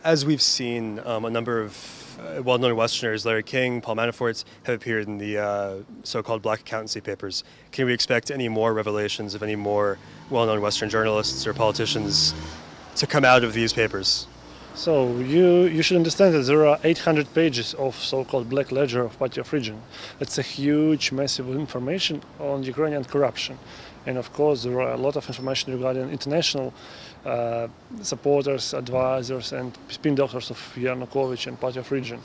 As we've seen, a number of well-known Westerners, Larry King, Paul Manafort, have appeared in the so-called black accountancy papers. Can we expect any more revelations of any more well-known Western journalists or politicians to come out of these papers? So you should understand that there are 800 pages of so-called black ledger of Party of Region. It's a huge, massive information on Ukrainian corruption. And of course, there are a lot of information regarding international supporters, advisors, and spin doctors of Yanukovych and Party of Region.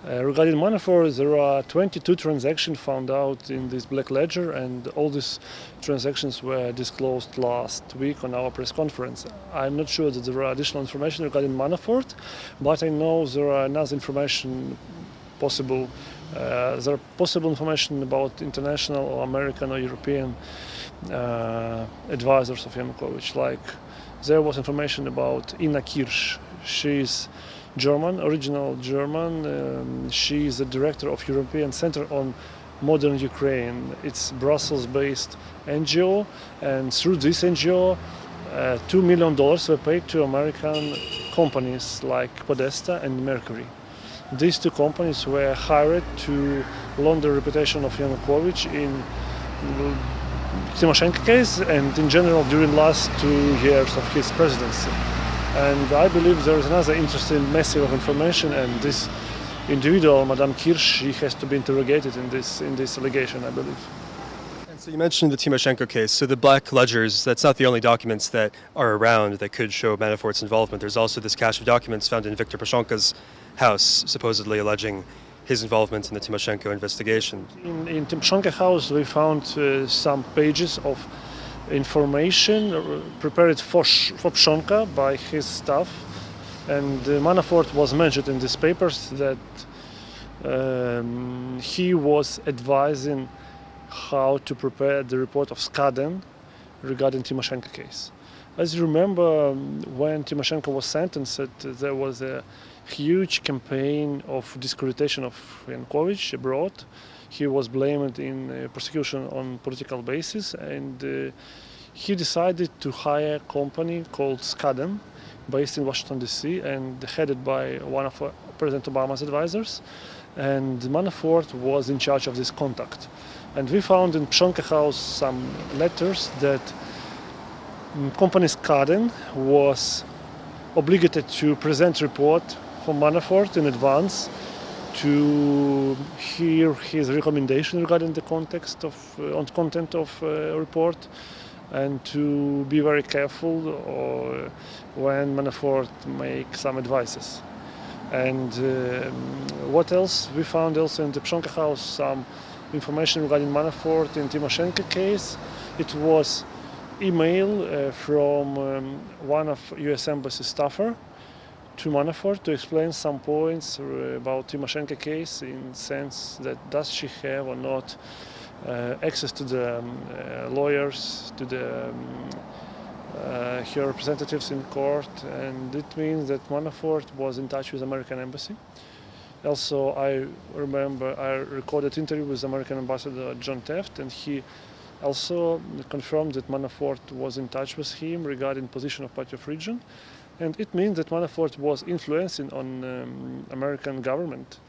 Regarding Manafort, there are 22 transactions found out in this black ledger, and all these transactions were disclosed last week on our press conference. I'm not sure that there are additional information regarding Manafort, but I know there are another information possible. There are possible information about international or American or European advisors of Yanukovych. Like there was information about Inna Kirsch. She's German, original German. She is the director of European Center on Modern Ukraine. It's Brussels-based NGO, and through this NGO, $2 million were paid to American companies like Podesta and Mercury. These two companies were hired to launder the reputation of Yanukovych in Tymoshenko case and in general during last 2 years of his presidency. And I believe there is another interesting massive of information, and this individual, Madame Kirsch, she has to be interrogated in this allegation, I believe. And so you mentioned the Tymoshenko case. So the black ledgers, that's not the only documents that are around that could show Manafort's involvement. There's also this cache of documents found in Viktor Pshonka's house, supposedly alleging his involvement in the Tymoshenko investigation. In Tymoshenko house, we found some pages of information prepared for Pshonka by his staff, and Manafort was mentioned in these papers that he was advising how to prepare the report of Skaden regarding Tymoshenko case. As you remember, when Tymoshenko was sentenced, there was a huge campaign of discreditation of Yanukovych abroad. He was blamed in prosecution on political basis, and he decided to hire a company called Skaden, based in Washington, D.C., and headed by one of President Obama's advisors. And Manafort was in charge of this contact. And we found in Pshonka house some letters that company Skaden was obligated to present report for Manafort in advance to hear his recommendation regarding the content of report, and to be very careful when Manafort make some advices. And what else? We found also in the Pshonka house some information regarding Manafort in Tymoshenko case. It was email from one of U.S. Embassy staffer to Manafort to explain some points about Tymoshenko case, in sense that does she have or not access to the lawyers, to the her representatives in court, and it means that Manafort was in touch with American Embassy. Also, I remember I recorded interview with American Ambassador John Teft, and he also confirmed that Manafort was in touch with him regarding position of Party of Region, and it means that Manafort was influencing on American government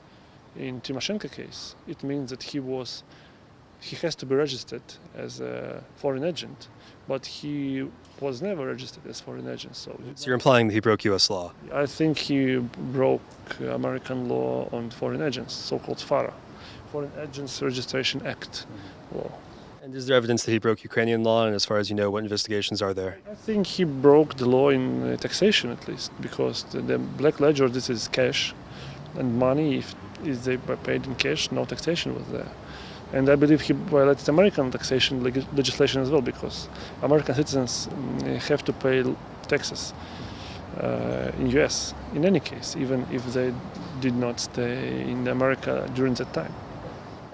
in Tymoshenko case. It means that he has to be registered as a foreign agent, but he was never registered as foreign agent. So you're implying that he broke U.S. law? I think he broke American law on foreign agents, so-called FARA, Foreign Agents Registration Act law. And is there evidence that he broke Ukrainian law, and as far as you know, what investigations are there? I think he broke the law in taxation, at least, because the black ledger, this is cash, and money, if they were paid in cash, no taxation was there. And I believe he violated American taxation legislation as well, because American citizens have to pay taxes in US in any case, even if they did not stay in America during that time.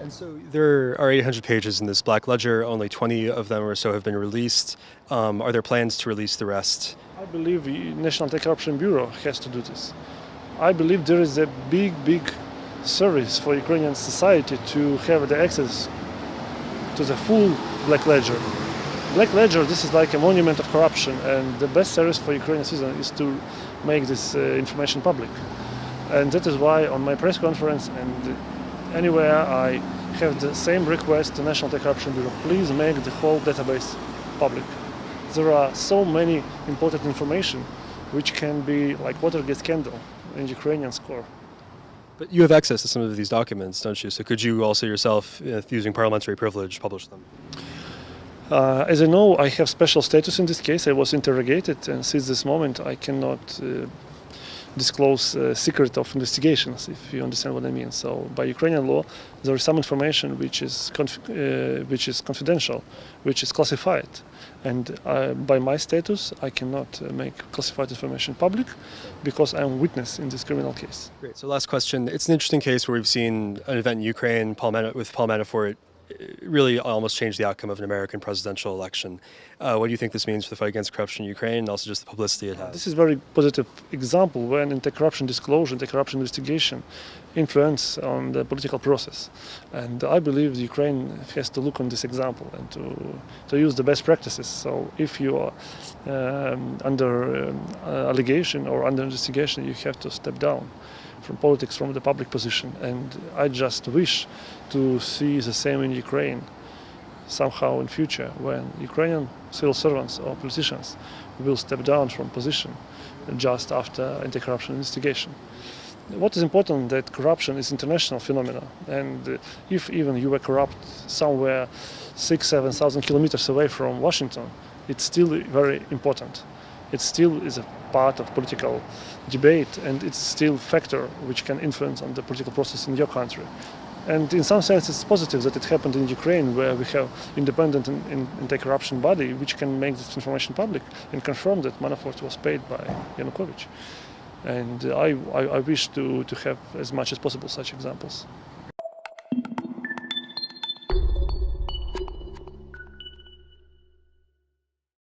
And so there are 800 pages in this black ledger, only 20 of them or so have been released. Are there plans to release the rest? I believe the National Anti-Corruption Bureau has to do this. I believe there is a big service for Ukrainian society to have the access to the full black ledger. Black ledger, this is like a monument of corruption, and the best service for Ukrainian citizens is to make this information public. And that is why on my press conference and anywhere I have the same request to National Anti-Corruption Bureau: please make the whole database public. There are so many important information which can be like Watergate scandal in Ukrainian score. But you have access to some of these documents, don't you? So could you also yourself, using parliamentary privilege, publish them? As I know, I have special status in this case. I was interrogated, and since this moment I cannot disclose secret of investigations, if you understand what I mean. So by Ukrainian law, there is some information which is confidential, which is classified. And by my status, I cannot make classified information public because I'm a witness in this criminal case. Great. So last question. It's an interesting case where we've seen an event in Ukraine with Paul Manafort really almost change the outcome of an American presidential election. What do you think this means for the fight against corruption in Ukraine and also just the publicity it has? This is a very positive example when anti-corruption disclosure, anti-corruption investigation influence on the political process. And I believe Ukraine has to look on this example and to use the best practices. So if you are under allegation or under investigation, you have to step down from politics, from the public position. And I just wish to see the same in Ukraine somehow in future, when Ukrainian civil servants or politicians will step down from position just after anti-corruption investigation. What is important that corruption is international phenomenon, and if even you were corrupt somewhere 6,000-7,000 kilometers away from Washington, it's still very important. It still is a part of political debate, and it's still a factor which can influence on the political process in your country. And in some sense, it's positive that it happened in Ukraine, where we have independent anti-corruption body which can make this information public and confirm that Manafort was paid by Yanukovych. And I wish to have as much as possible such examples.